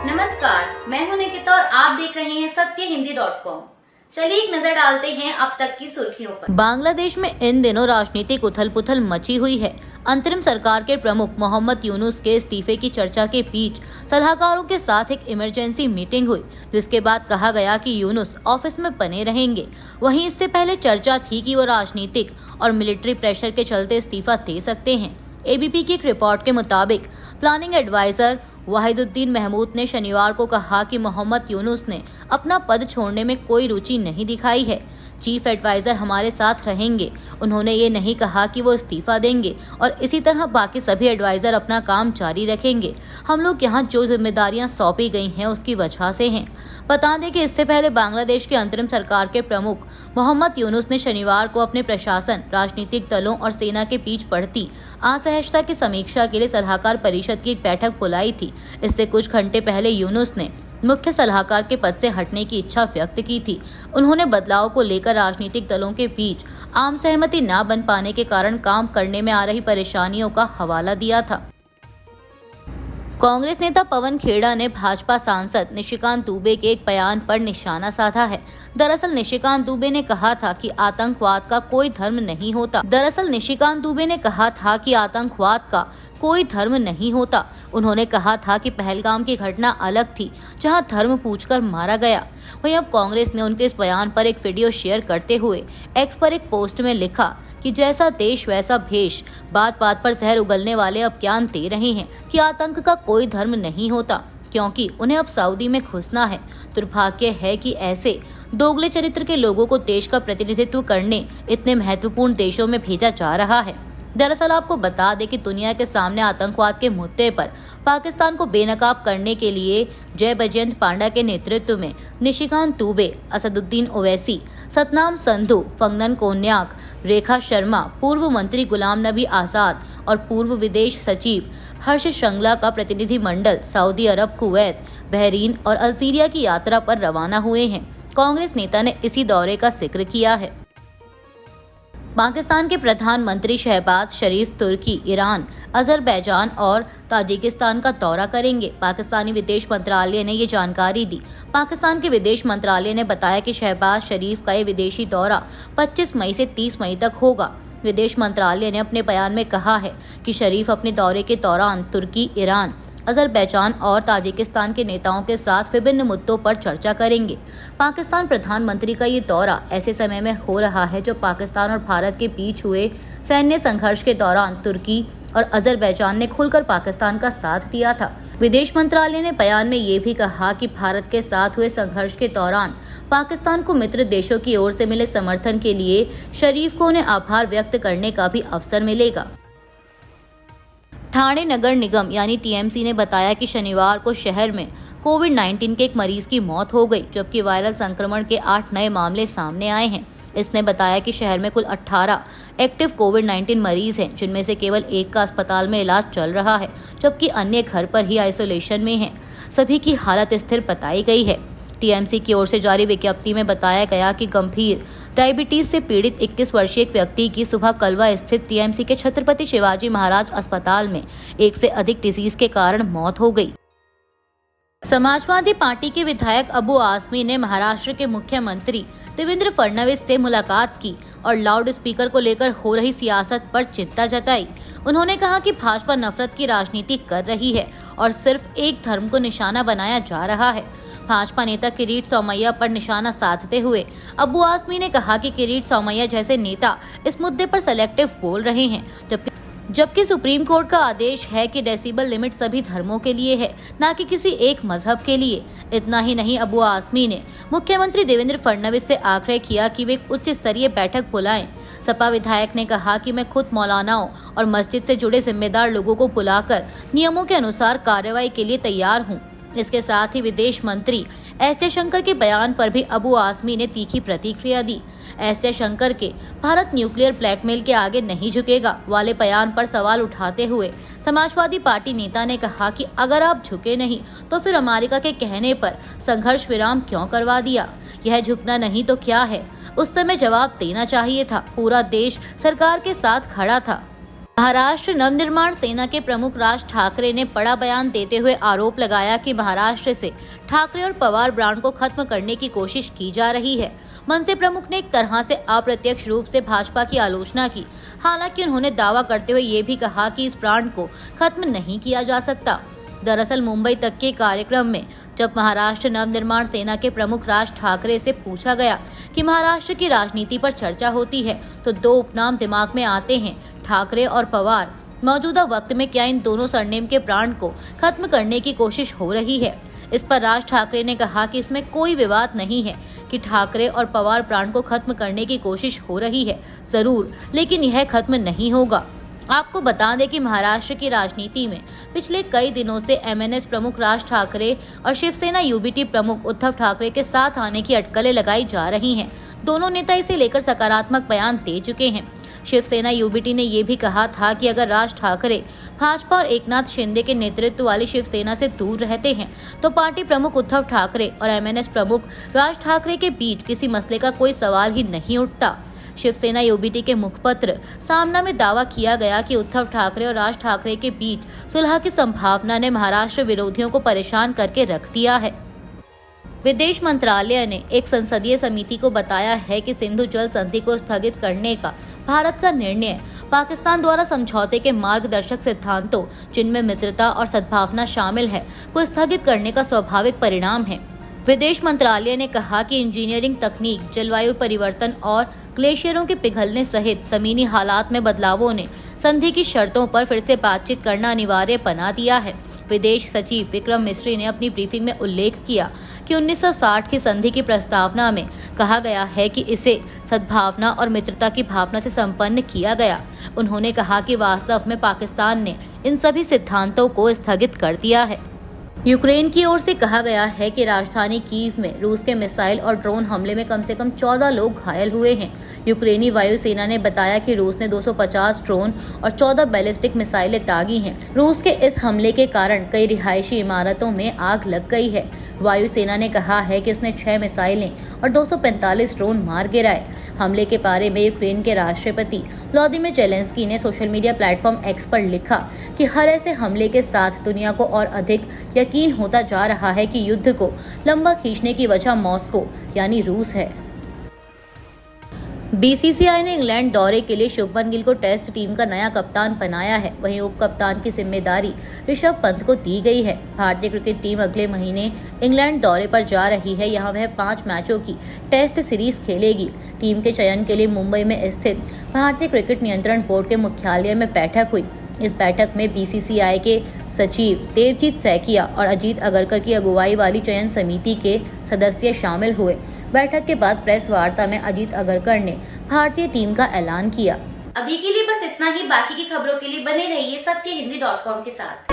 नमस्कार, मैं हूं निकिता और आप देख रहे हैं सत्यहिंदी.com। चलिए एक नजर डालते हैं अब तक की सुर्खियों पर। बांग्लादेश में इन दिनों राजनीतिक उथल-पुथल मची हुई है। अंतरिम सरकार के प्रमुख मोहम्मद यूनुस के इस्तीफे की चर्चा के बीच सलाहकारों के साथ एक इमरजेंसी मीटिंग हुई, जिसके बाद कहा गया कि यूनुस ऑफिस में बने रहेंगे। वहीं इससे पहले चर्चा थी कि वो राजनीतिक और मिलिट्री प्रेशर के चलते इस्तीफा दे सकते हैं। एबीपी की एक रिपोर्ट के मुताबिक प्लानिंग एडवाइजर वाहिदुद्दीन महमूद ने शनिवार को कहा कि मोहम्मद यूनुस ने अपना पद छोड़ने में कोई रुचि नहीं दिखाई है। चीफ एडवाइजर हमारे साथ रहेंगे। उन्होंने ये नहीं कहा कि वो इस्तीफा देंगे और इसी तरह बाकी सभी एडवाइजर अपना काम जारी रखेंगे। हम लोग यहाँ जो जिम्मेदारियां सौंपी गई हैं उसकी वजह से हैं। बता दें कि इससे पहले बांग्लादेश के अंतरिम सरकार के प्रमुख मोहम्मद यूनुस ने शनिवार को अपने प्रशासन, राजनीतिक दलों और सेना के बीच बढ़ती असहजता की समीक्षा के लिए सलाहकार परिषद की एक बैठक बुलाई थी। इससे कुछ घंटे पहले यूनुस ने मुख्य सलाहकार के पद से हटने की इच्छा व्यक्त की थी। उन्होंने बदलाव को लेकर राजनीतिक दलों के बीच आम सहमति न बन पाने के कारण काम करने में आ रही परेशानियों का हवाला दिया था। कांग्रेस नेता पवन खेड़ा ने भाजपा सांसद निशिकांत दुबे के एक बयान पर निशाना साधा है। दरअसल निशिकांत दुबे ने कहा था कि आतंकवाद का कोई धर्म नहीं होता। उन्होंने कहा था कि पहलगाम की घटना अलग थी, जहां धर्म पूछकर मारा गया। वहीं अब कांग्रेस ने उनके इस बयान पर एक वीडियो शेयर करते हुए एक्स पर एक पोस्ट में लिखा कि जैसा देश वैसा भेष। बात बात पर जहर उगलने वाले अब ज्ञान दे रहे हैं कि आतंक का कोई धर्म नहीं होता, क्योंकि उन्हें अब सऊदी में घुसना है। दुर्भाग्य है कि ऐसे दोगले चरित्र के लोगों को देश का प्रतिनिधित्व करने इतने महत्वपूर्ण देशों में भेजा जा रहा है। दरअसल आपको बता दें कि दुनिया के सामने आतंकवाद के मुद्दे पर पाकिस्तान को बेनकाब करने के लिए जय बजयंत पांडा के नेतृत्व में निशिकांत दुबे, असदुद्दीन ओवैसी, सतनाम संधू, फंगनन कोन्याक, रेखा शर्मा, पूर्व मंत्री गुलाम नबी आजाद और पूर्व विदेश सचिव हर्ष श्रृंगला का प्रतिनिधि मंडल सऊदी अरब, कुवैत, बहरीन और अल्जीरिया की यात्रा पर रवाना हुए हैं। कांग्रेस नेता ने इसी दौरे का जिक्र किया है। पाकिस्तान के प्रधानमंत्री शहबाज शरीफ तुर्की, ईरान, अजरबैजान और ताजिकिस्तान का दौरा करेंगे। पाकिस्तानी विदेश मंत्रालय ने ये जानकारी दी। पाकिस्तान के विदेश मंत्रालय ने बताया कि शहबाज शरीफ का ये विदेशी दौरा 25 मई से 30 मई तक होगा। विदेश मंत्रालय ने अपने बयान में कहा है कि शरीफ अपने दौरे के दौरान तुर्की, ईरान, अजरबैजान और ताजिकिस्तान के नेताओं के साथ विभिन्न मुद्दों पर चर्चा करेंगे। पाकिस्तान प्रधानमंत्री का ये दौरा ऐसे समय में हो रहा है जब पाकिस्तान और भारत के बीच हुए सैन्य संघर्ष के दौरान तुर्की और अजरबैजान ने खुलकर पाकिस्तान का साथ दिया था। विदेश मंत्रालय ने बयान में ये भी कहा कि भारत के साथ हुए संघर्ष के दौरान पाकिस्तान को मित्र देशों की ओर से मिले समर्थन के लिए शरीफ को उन्हें आभार व्यक्त करने का भी अवसर मिलेगा। ठाणे नगर निगम यानी टीएमसी ने बताया कि शनिवार को शहर में कोविड-19 के एक मरीज की मौत हो गई, जबकि वायरल संक्रमण के 8 नए मामले सामने आए हैं। इसने बताया कि शहर में कुल 18 एक्टिव कोविड-19 मरीज हैं, जिनमें से केवल एक का अस्पताल में इलाज चल रहा है, जबकि अन्य घर पर ही आइसोलेशन में हैं। सभी की हालत स्थिर बताई गई है। टीएमसी की ओर से जारी विज्ञप्ति में बताया गया कि गंभीर डायबिटीज से पीड़ित 21 वर्षीय एक व्यक्ति की सुबह कलवा स्थित टीएमसी के छत्रपति शिवाजी महाराज अस्पताल में एक से अधिक डिजीज के कारण मौत हो गई। समाजवादी पार्टी के विधायक अबू आसमी ने महाराष्ट्र के मुख्यमंत्री देवेंद्र फडणवीस से मुलाकात की और लाउड स्पीकर को लेकर हो रही सियासत पर चिंता जताई। उन्होंने कहा कि भाजपा नफरत की राजनीति कर रही है और सिर्फ एक धर्म को निशाना बनाया जा रहा है। भाजपा नेता किरीट सोमैया पर निशाना साधते हुए अबू आसमी ने कहा कि किरीट सोमैया जैसे नेता इस मुद्दे पर सेलेक्टिव बोल रहे हैं, जबकि सुप्रीम कोर्ट का आदेश है कि डेसिबल लिमिट सभी धर्मों के लिए है, न कि किसी एक मजहब के लिए। इतना ही नहीं, अबू आसमी ने मुख्यमंत्री देवेंद्र फडणवीस से आग्रह किया कि वे उच्च स्तरीय बैठक बुलाएं। सपा विधायक ने कहा कि मैं खुद मौलानाओं और मस्जिद से जुड़े जिम्मेदार लोगों को बुलाकर नियमों के अनुसार कार्रवाई के लिए तैयार हूँ। इसके साथ ही विदेश मंत्री एस जयशंकर के बयान पर भी अबू आसमी ने तीखी प्रतिक्रिया दी। एस जयशंकर के भारत न्यूक्लियर ब्लैकमेल के आगे नहीं झुकेगा वाले बयान पर सवाल उठाते हुए समाजवादी पार्टी नेता ने कहा कि अगर आप झुके नहीं तो फिर अमेरिका के कहने पर संघर्ष विराम क्यों करवा दिया? यह झुकना नहीं तो क्या है? उस समय जवाब देना चाहिए था। पूरा देश सरकार के साथ खड़ा था। महाराष्ट्र नवनिर्माण सेना के प्रमुख राज ठाकरे ने बड़ा बयान देते हुए आरोप लगाया कि महाराष्ट्र से ठाकरे और पवार ब्रांड को खत्म करने की कोशिश की जा रही है। मनसे प्रमुख ने एक तरह से अप्रत्यक्ष रूप से भाजपा की आलोचना की। हालांकि उन्होंने दावा करते हुए ये भी कहा कि इस ब्रांड को खत्म नहीं किया जा सकता। दरअसल मुंबई तक के कार्यक्रम में जब महाराष्ट्र नवनिर्माण सेना के प्रमुख राज ठाकरे से पूछा गया कि महाराष्ट्र की राजनीति पर चर्चा होती है तो दो उपनाम दिमाग में आते हैं, ठाकरे और पवार। मौजूदा वक्त में क्या इन दोनों सरनेम के ब्रांड को खत्म करने की कोशिश हो रही है? इस पर राज ठाकरे ने कहा कि इसमें कोई विवाद नहीं है कि ठाकरे और पवार ब्रांड को खत्म करने की कोशिश हो रही है जरूर, लेकिन यह खत्म नहीं होगा। आपको बता दें कि महाराष्ट्र की राजनीति में पिछले कई दिनों से एमएनएस प्रमुख राज ठाकरे और शिवसेना यूबीटी प्रमुख उद्धव ठाकरे के साथ आने की अटकलें लगाई जा रही हैं। दोनों नेता इसे लेकर सकारात्मक बयान दे चुके हैं। शिवसेना यूबीटी ने यह भी कहा था कि अगर राज ठाकरे भाजपा और एकनाथ शिंदे के नेतृत्व वाली शिवसेना से दूर रहते हैं तो पार्टी प्रमुख उद्धव ठाकरे और एमएनएस प्रमुख राज ठाकरे के बीच किसी मसले का कोई सवाल ही नहीं उठता। शिवसेना यूबीटी के मुखपत्र सामना में दावा किया गया कि उद्धव ठाकरे और राज ठाकरे के बीच सुलह की संभावना ने महाराष्ट्र विरोधियों को परेशान करके रख दिया है। विदेश मंत्रालय ने एक संसदीय समिति को बताया है कि सिंधु जल संधि को स्थगित करने का भारत का निर्णय पाकिस्तान द्वारा समझौते के मार्गदर्शक सिद्धांतों, जिनमें मित्रता और सद्भावना शामिल है, को स्थगित करने का स्वाभाविक परिणाम है। विदेश मंत्रालय ने कहा कि इंजीनियरिंग तकनीक, जलवायु परिवर्तन और ग्लेशियरों के पिघलने सहित जमीनी हालात में बदलावों ने संधि की शर्तों पर फिर से बातचीत करना अनिवार्य बना दिया है। विदेश सचिव विक्रम मिस्री ने अपनी ब्रीफिंग में उल्लेख किया कि 1960 की संधि की प्रस्तावना में कहा गया है कि इसे सद्भावना और मित्रता की भावना से संपन्न किया गया। उन्होंने कहा कि वास्तव में पाकिस्तान ने इन सभी सिद्धांतों को स्थगित कर दिया है। यूक्रेन की ओर से कहा गया है कि राजधानी कीव में रूस के मिसाइल और ड्रोन हमले में कम से कम 14 लोग घायल हुए हैं। यूक्रेनी वायुसेना ने बताया कि रूस ने 250 ड्रोन और 14 बैलिस्टिक मिसाइलें दागी हैं। रूस के इस हमले के कारण कई रिहायशी इमारतों में आग लग गई है। वायुसेना ने कहा है कि उसने 6 मिसाइलें और 245 ड्रोन मार गिराए। हमले के बारे में यूक्रेन के राष्ट्रपति व्लादिमीर ज़ेलेंस्की ने सोशल मीडिया प्लेटफॉर्म एक्स पर लिखा कि हर ऐसे हमले के साथ दुनिया को और अधिक यकीन होता जा रहा है कि युद्ध को लंबा खींचने की वजह मॉस्को यानी रूस है। बीसीसीआई ने इंग्लैंड दौरे के लिए शुभमन गिल को टेस्ट टीम का नया कप्तान बनाया है। वहीं उप कप्तान की जिम्मेदारी ऋषभ पंत को दी गई है। भारतीय क्रिकेट टीम अगले महीने इंग्लैंड दौरे पर जा रही है। यहां वह 5 मैचों की टेस्ट सीरीज खेलेगी। टीम के चयन के लिए मुंबई में स्थित भारतीय क्रिकेट नियंत्रण बोर्ड के मुख्यालय में बैठक हुई। इस बैठक में बीसीसीआई के सचिव देवजीत सैकिया और अजीत अगरकर की अगुवाई वाली चयन समिति के सदस्य शामिल हुए। बैठक के बाद प्रेस वार्ता में अजीत अगरकर ने भारतीय टीम का ऐलान किया। अभी के लिए बस इतना ही। बाकी की खबरों के लिए बने रहिए सत्यहिंदी.com के साथ।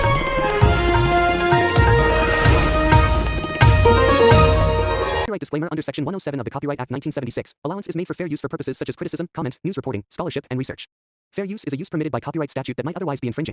Copyright disclaimer under Section 107 of the Copyright Act 1976. Allowance is made for fair use for purposes such as criticism, comment, news reporting, scholarship, and research. Fair use is a use permitted by copyright statute that might otherwise be infringing.